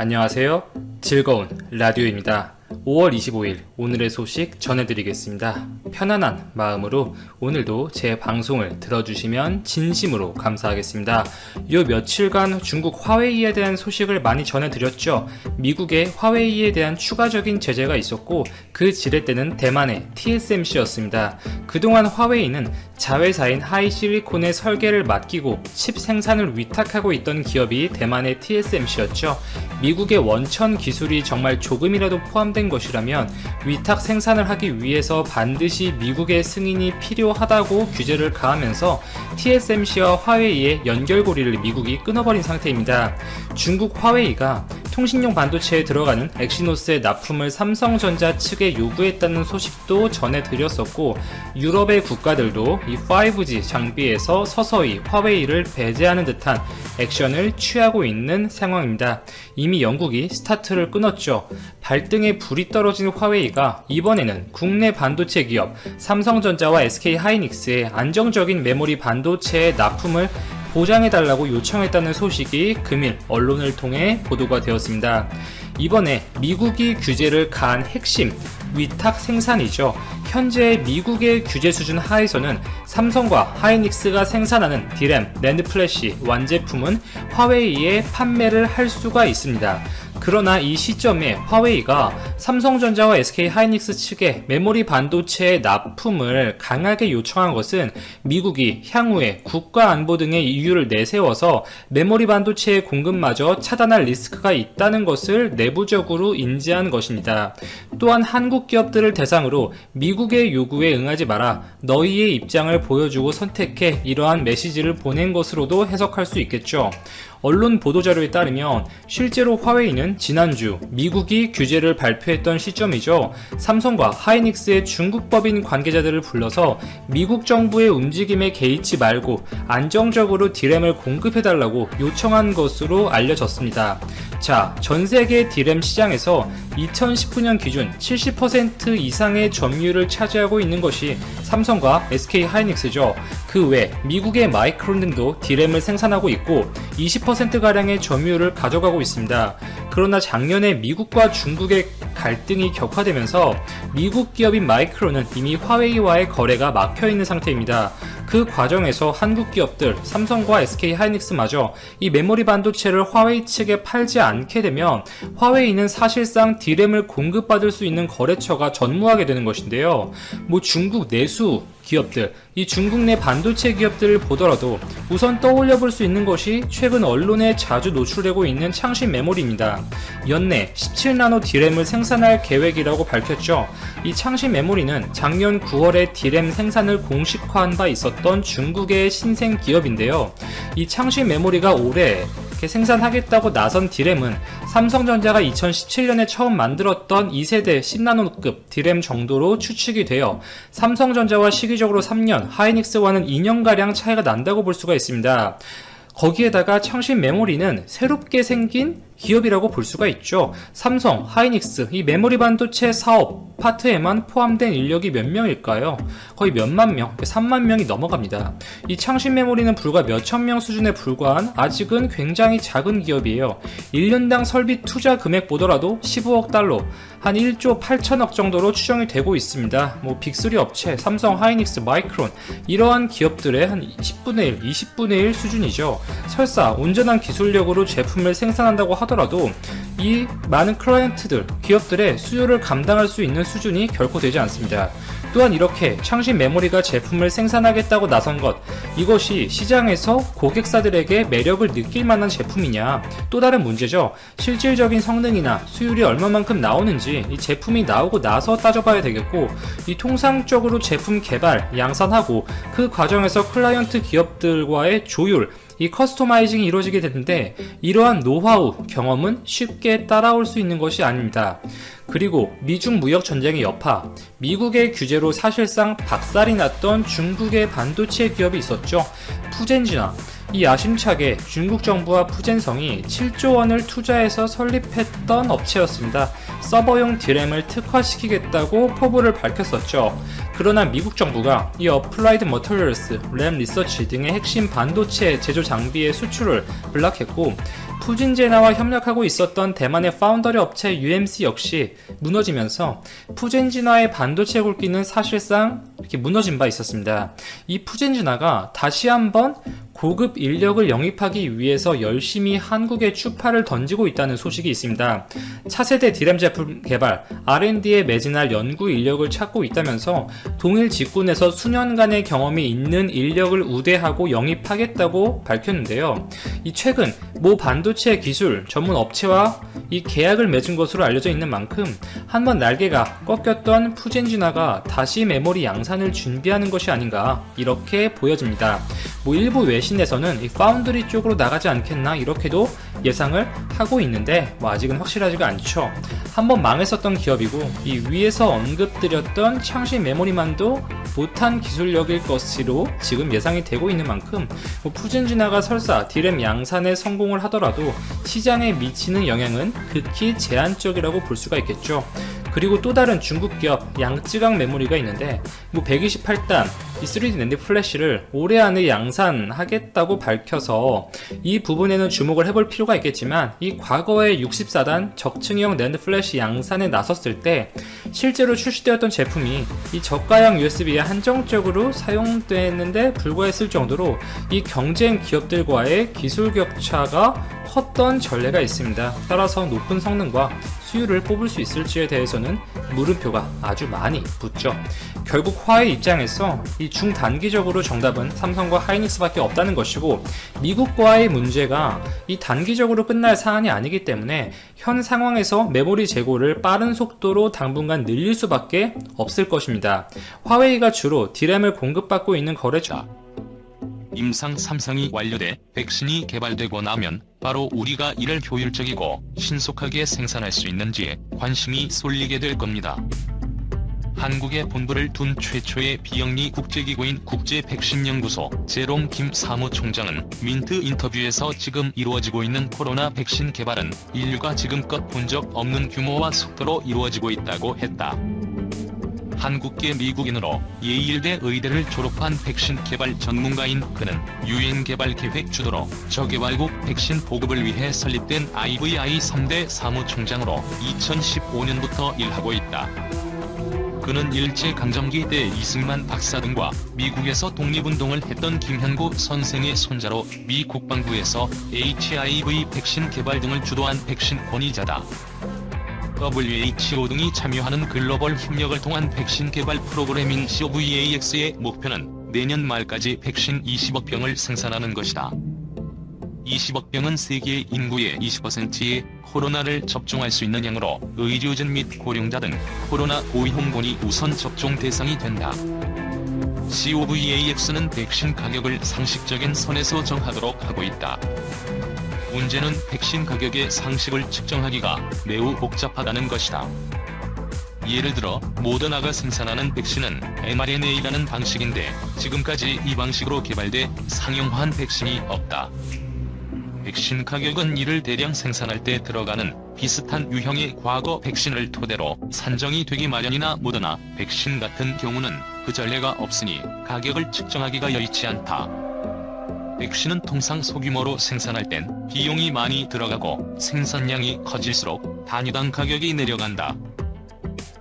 안녕하세요. 즐거운 라디오입니다. 5월 25일 오늘의 소식 전해드리겠습니다. 편안한 마음으로 오늘도 제 방송을 들어주시면 진심으로 감사하겠습니다. 요 며칠간 중국 화웨이에 대한 소식을 많이 전해드렸죠. 미국의 화웨이에 대한 추가적인 제재가 있었고 그 지렛대는 대만의 TSMC였습니다. 그동안 화웨이는 자회사인 하이실리콘의 설계를 맡기고 칩 생산을 위탁하고 있던 기업이 대만의 TSMC였죠. 미국의 원천 기술이 정말 조금이라도 포함된 것이라면 위탁 생산을 하기 위해서 반드시 미국의 승인이 필요하다고 규제를 가하면서 TSMC와 화웨이의 연결고리를 미국이 끊어버린 상태입니다. 중국 화웨이가 통신용 반도체에 들어가는 엑시노스의 납품을 삼성전자 측에 요구했다는 소식도 전해드렸었고, 유럽의 국가들도 이 5G 장비에서 서서히 화웨이를 배제하는 듯한 액션을 취하고 있는 상황입니다. 이미 영국이 스타트를 끊었죠. 발등에 불이 떨어진 화웨이가 이번에는 국내 반도체 기업 삼성전자와 SK하이닉스의 안정적인 메모리 반도체의 납품을 보장해달라고 요청했다는 소식이 금일 언론을 통해 보도가 되었습니다. 이번에 미국이 규제를 가한 핵심 위탁 생산이죠. 현재 미국의 규제 수준 하에서는 삼성과 하이닉스가 생산하는 디램, 낸드 플래시 완제품은 화웨이에 판매를 할 수가 있습니다. 그러나 이 시점에 화웨이가 삼성전자와 SK하이닉스 측에 메모리 반도체의 납품을 강하게 요청한 것은 미국이 향후에 국가안보 등의 이유를 내세워서 메모리 반도체의 공급마저 차단할 리스크가 있다는 것을 내부적으로 인지한 것입니다. 또한 한국 기업들을 대상으로 미국의 요구에 응하지 마라, 너희의 입장을 보여주고 선택해, 이러한 메시지를 보낸 것으로도 해석할 수 있겠죠. 언론 보도자료에 따르면 실제로 화웨이는 지난주 미국이 규제를 발표했던 시점이죠. 삼성과 하이닉스의 중국법인 관계자들을 불러서 미국 정부의 움직임에 개의치 말고 안정적으로 디램을 공급해달라고 요청한 것으로 알려졌습니다. 자, 전세계 디램 시장에서 2019년 기준 70% 이상의 점유율을 차지하고 있는 것이 삼성과 SK하이닉스죠. 그 외 미국의 마이크론 등도 디램을 생산하고 있고 20%가량의 점유율을 가져가고 있습니다. 그러나 작년에 미국과 중국의 갈등이 격화되면서 미국 기업인 마이크론은 이미 화웨이와의 거래가 막혀있는 상태입니다. 그 과정에서 한국 기업들 삼성과 SK하이닉스마저 이 메모리 반도체를 화웨이 측에 팔지 않게 되면 화웨이는 사실상 디램을 공급받을 수 있는 거래처가 전무하게 되는 것인데요. 중국 내수 기업들, 이 중국 내 반도체 기업들을 보더라도 우선 떠올려 볼 수 있는 것이 최근 언론에 자주 노출되고 있는 창신 메모리입니다. 연내 17나노 디램을 생산할 계획이라고 밝혔죠. 이 창신 메모리는 작년 9월에 디램 생산을 공식화한 바 있었던 중국의 신생 기업인데요. 이 창신 메모리가 올해 생산하겠다고 나선 디램은 삼성전자가 2017년에 처음 만들었던 2세대 10나노급 디램 정도로 추측이 되어 삼성전자와 시기적으로 3년, 하이닉스와는 2년가량 차이가 난다고 볼 수가 있습니다. 거기에다가 창신 메모리는 새롭게 생긴 기업이라고 볼 수가 있죠. 삼성, 하이닉스, 이 메모리 반도체 사업 파트에만 포함된 인력이 몇 명일까요? 거의 몇만 명, 3만 명이 넘어갑니다. 이 창신 메모리는 불과 몇천 명 수준에 불과한 아직은 굉장히 작은 기업이에요. 1년당 설비 투자 금액 보더라도 15억 달러, 한 1조 8천억 정도로 추정이 되고 있습니다. 빅3 업체, 삼성, 하이닉스, 마이크론, 이러한 기업들의 한 10분의 1, 20분의 1 수준이죠. 설사 온전한 기술력으로 제품을 생산한다고 하더라도 이 많은 클라이언트들, 기업들의 수요를 감당할 수 있는 수준이 결코 되지 않습니다. 또한 이렇게 창신 메모리가 제품을 생산하겠다고 나선 것, 이것이 시장에서 고객사들에게 매력을 느낄 만한 제품이냐, 또 다른 문제죠. 실질적인 성능이나 수율이 얼마만큼 나오는지 이 제품이 나오고 나서 따져봐야 되겠고, 이 통상적으로 제품 개발, 양산하고 그 과정에서 클라이언트 기업들과의 조율, 이 커스터마이징이 이루어지게 되는데 이러한 노하우, 경험은 쉽게 따라올 수 있는 것이 아닙니다. 그리고 미중 무역 전쟁의 여파, 미국의 규제로 사실상 박살이 났던 중국의 반도체 기업이 있었죠. 푸젠지나, 이 야심차게 중국 정부와 푸젠성이 7조 원을 투자해서 설립했던 업체였습니다. 서버용 디램을 특화시키겠다고 포부를 밝혔었죠. 그러나 미국 정부가 이 어플라이드 머터리얼스, 램 리서치 등의 핵심 반도체 제조 장비의 수출을 블락했고, 푸진제나와 협력하고 있었던 대만의 파운더리 업체 UMC 역시 무너지면서 푸젠지나의 반도체 굵기는 사실상 이렇게 무너진 바 있었습니다. 이 푸젠지나가 다시 한번 고급 인력을 영입하기 위해서 열심히 한국에 추파를 던지고 있다는 소식이 있습니다. 차세대 D램 제품 개발, R&D에 매진할 연구 인력을 찾고 있다면서 동일 직군에서 수년간의 경험이 있는 인력을 우대하고 영입하겠다고 밝혔는데요. 이 최근 모 반도체 기술 전문 업체와 이 계약을 맺은 것으로 알려져 있는 만큼 한번 날개가 꺾였던 푸젠지나가 다시 메모리 양산을 준비하는 것이 아닌가 이렇게 보여집니다. 일부 외신에서는 이 파운드리 쪽으로 나가지 않겠나 이렇게도 예상을 하고 있는데 아직은 확실하지가 않죠. 한번 망했었던 기업이고 이 위에서 언급드렸던 창신 메모리만도 못한 기술력일 것으로 지금 예상이 되고 있는 만큼 푸젠지나가 설사 D램 양산에 성공을 하더라도 시장에 미치는 영향은 극히 제한적이라고 볼 수가 있겠죠. 그리고 또 다른 중국 기업 양쯔강 메모리가 있는데 128단 이 3D 낸드 플래시를 올해 안에 양산하겠다고 밝혀서 이 부분에는 주목을 해볼 필요가 있겠지만 이 과거의 64단 적층형 낸드 플래시 양산에 나섰을 때 실제로 출시되었던 제품이 이 저가형 USB에 한정적으로 사용됐는데 불과했을 정도로 이 경쟁 기업들과의 기술 격차가 컸던 전례가 있습니다. 따라서 높은 성능과 수율을 뽑을 수 있을지에 대해서는 물음표가 아주 많이 붙죠. 결국 화웨이 입장에서 이 중단기적으로 정답은 삼성과 하이닉스밖에 없다는 것이고 미국과의 문제가 이 단기적으로 끝날 사안이 아니기 때문에 현 상황에서 메모리 재고를 빠른 속도로 당분간 늘릴 수밖에 없을 것입니다. 화웨이가 주로 D램을 공급받고 있는 거래처 임상 3상이 완료돼 백신이 개발되고 나면 바로 우리가 이를 효율적이고 신속하게 생산할 수 있는지에 관심이 쏠리게 될 겁니다. 한국에 본부를 둔 최초의 비영리 국제기구인 국제백신연구소 제롬 김 사무총장은 민트 인터뷰에서 지금 이루어지고 있는 코로나 백신 개발은 인류가 지금껏 본 적 없는 규모와 속도로 이루어지고 있다고 했다. 한국계 미국인으로 예일대 의대를 졸업한 백신 개발 전문가인 그는 유엔 개발 계획 주도로 저개발국 백신 보급을 위해 설립된 IVI 3대 사무총장으로 2015년부터 일하고 있다. 그는 일제강점기 때 이승만 박사 등과 미국에서 독립운동을 했던 김현구 선생의 손자로 미 국방부에서 HIV 백신 개발 등을 주도한 백신 권위자다. WHO 등이 참여하는 글로벌 협력을 통한 백신 개발 프로그램인 COVAX의 목표는 내년 말까지 백신 20억 병을 생산하는 것이다. 20억 병은 세계 인구의 20%의 코로나를 접종할 수 있는 양으로 의료진 및 고령자 등 코로나 고위험군이 우선 접종 대상이 된다. COVAX는 백신 가격을 상식적인 선에서 정하도록 하고 있다. 문제는 백신 가격의 상식을 측정하기가 매우 복잡하다는 것이다. 예를 들어 모더나가 생산하는 백신은 mRNA라는 방식인데 지금까지 이 방식으로 개발돼 상용화한 백신이 없다. 백신 가격은 이를 대량 생산할 때 들어가는 비슷한 유형의 과거 백신을 토대로 산정이 되기 마련이나 모더나 백신 같은 경우는 그 전례가 없으니 가격을 측정하기가 여의치 않다. 백신은 통상 소규모로 생산할 땐 비용이 많이 들어가고 생산량이 커질수록 단위당 가격이 내려간다.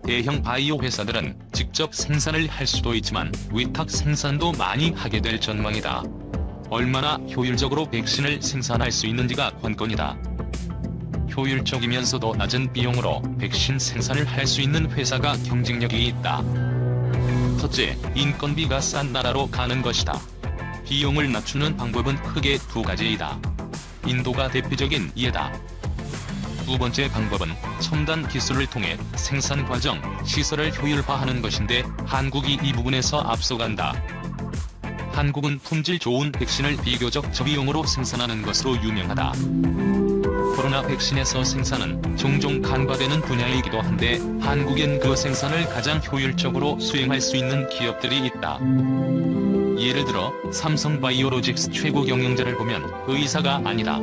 대형 바이오 회사들은 직접 생산을 할 수도 있지만 위탁 생산도 많이 하게 될 전망이다. 얼마나 효율적으로 백신을 생산할 수 있는지가 관건이다. 효율적이면서도 낮은 비용으로 백신 생산을 할 수 있는 회사가 경쟁력이 있다. 첫째, 인건비가 싼 나라로 가는 것이다. 비용을 낮추는 방법은 크게 두 가지이다. 인도가 대표적인 예다. 두 번째 방법은 첨단 기술을 통해 생산 과정, 시설을 효율화하는 것인데 한국이 이 부분에서 앞서간다. 한국은 품질 좋은 백신을 비교적 저비용으로 생산하는 것으로 유명하다. 코로나 백신에서 생산은 종종 간과되는 분야이기도 한데 한국엔 그 생산을 가장 효율적으로 수행할 수 있는 기업들이 있다. 예를 들어 삼성바이오로직스 최고 경영자를 보면 의사가 아니다.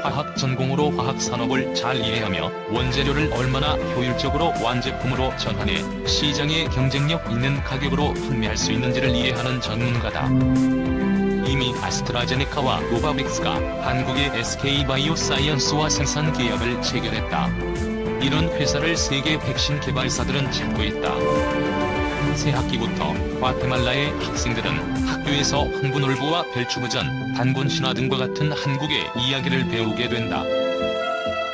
화학 전공으로 화학 산업을 잘 이해하며 원재료를 얼마나 효율적으로 완제품으로 전환해 시장에 경쟁력 있는 가격으로 판매할 수 있는지를 이해하는 전문가다. 이 이미 아스트라제네카와 노바백스가 한국의 SK바이오사이언스와 생산 계약을 체결했다. 이런 회사를 세계 백신 개발사들은 찾고 있다. 새 학기부터 과테말라의 학생들은 학교에서 황분올보와 별추부전, 단군신화 등과 같은 한국의 이야기를 배우게 된다.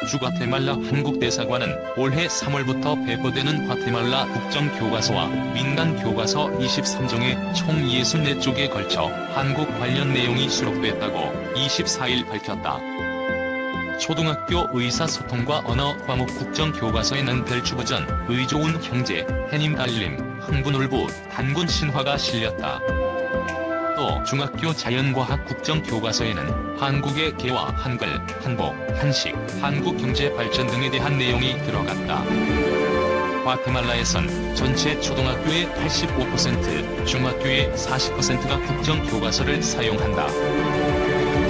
주 과테말라 한국대사관은 올해 3월부터 배포되는 과테말라 국정교과서와 민간 교과서 23종의 총 64쪽에 걸쳐 한국 관련 내용이 수록됐다고 24일 밝혔다. 초등학교 의사소통과 언어 과목 국정교과서에는 별추부전, 의좋은 형제, 해님 달림, 흥분울보, 단군 신화가 실렸다. 또 중학교 자연과학 국정교과서에는 한국의 개화, 한글, 한복, 한식, 한국 경제 발전 등에 대한 내용이 들어갔다. 과테말라에선 전체 초등학교의 85%, 중학교의 40%가 국정교과서를 사용한다.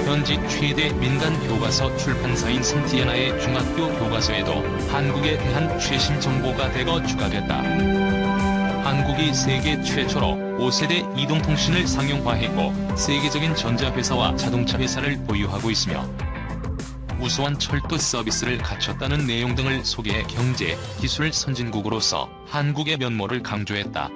현지 최대 민간 교과서 출판사인 산티아나의 중학교 교과서에도 한국에 대한 최신 정보가 대거 추가됐다. 한국이 세계 최초로 5세대 이동통신을 상용화했고 세계적인 전자회사와 자동차 회사를 보유하고 있으며 우수한 철도 서비스를 갖췄다는 내용 등을 소개해 경제, 기술 선진국으로서 한국의 면모를 강조했다.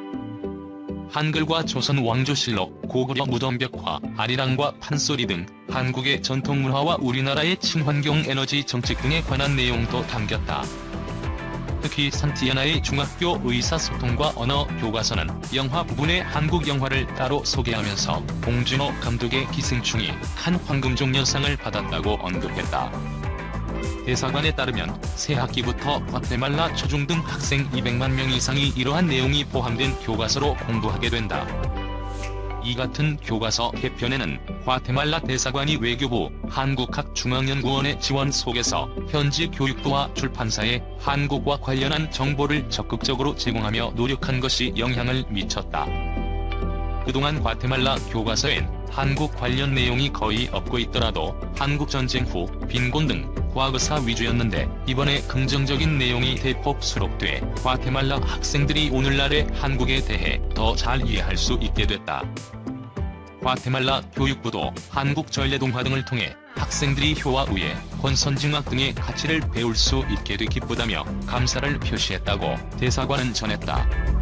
한글과 조선 왕조실록, 고구려 무덤벽화, 아리랑과 판소리 등 한국의 전통문화와 우리나라의 친환경 에너지 정책 등에 관한 내용도 담겼다. 특히 산티아나의 중학교 의사소통과 언어 교과서는 영화 부분의 한국 영화를 따로 소개하면서 봉준호 감독의 기생충이 칸 황금종려상을 받았다고 언급했다. 대사관에 따르면 새 학기부터 과테말라 초중 등 학생 200만 명 이상이 이러한 내용이 포함된 교과서로 공부하게 된다. 이 같은 교과서 개편에는 과테말라 대사관이 외교부, 한국학중앙연구원의 지원 속에서 현지 교육부와 출판사에 한국과 관련한 정보를 적극적으로 제공하며 노력한 것이 영향을 미쳤다. 그동안 과테말라 교과서엔 한국 관련 내용이 거의 없고 있더라도 한국전쟁 후 빈곤 등 과거사 위주였는데 이번에 긍정적인 내용이 대폭 수록돼 과테말라 학생들이 오늘날의 한국에 대해 더 잘 이해할 수 있게 됐다. 과테말라 교육부도 한국 전래동화 등을 통해 학생들이 효와 우애, 권선징악 등의 가치를 배울 수 있게 돼 기쁘다며 감사를 표시했다고 대사관은 전했다.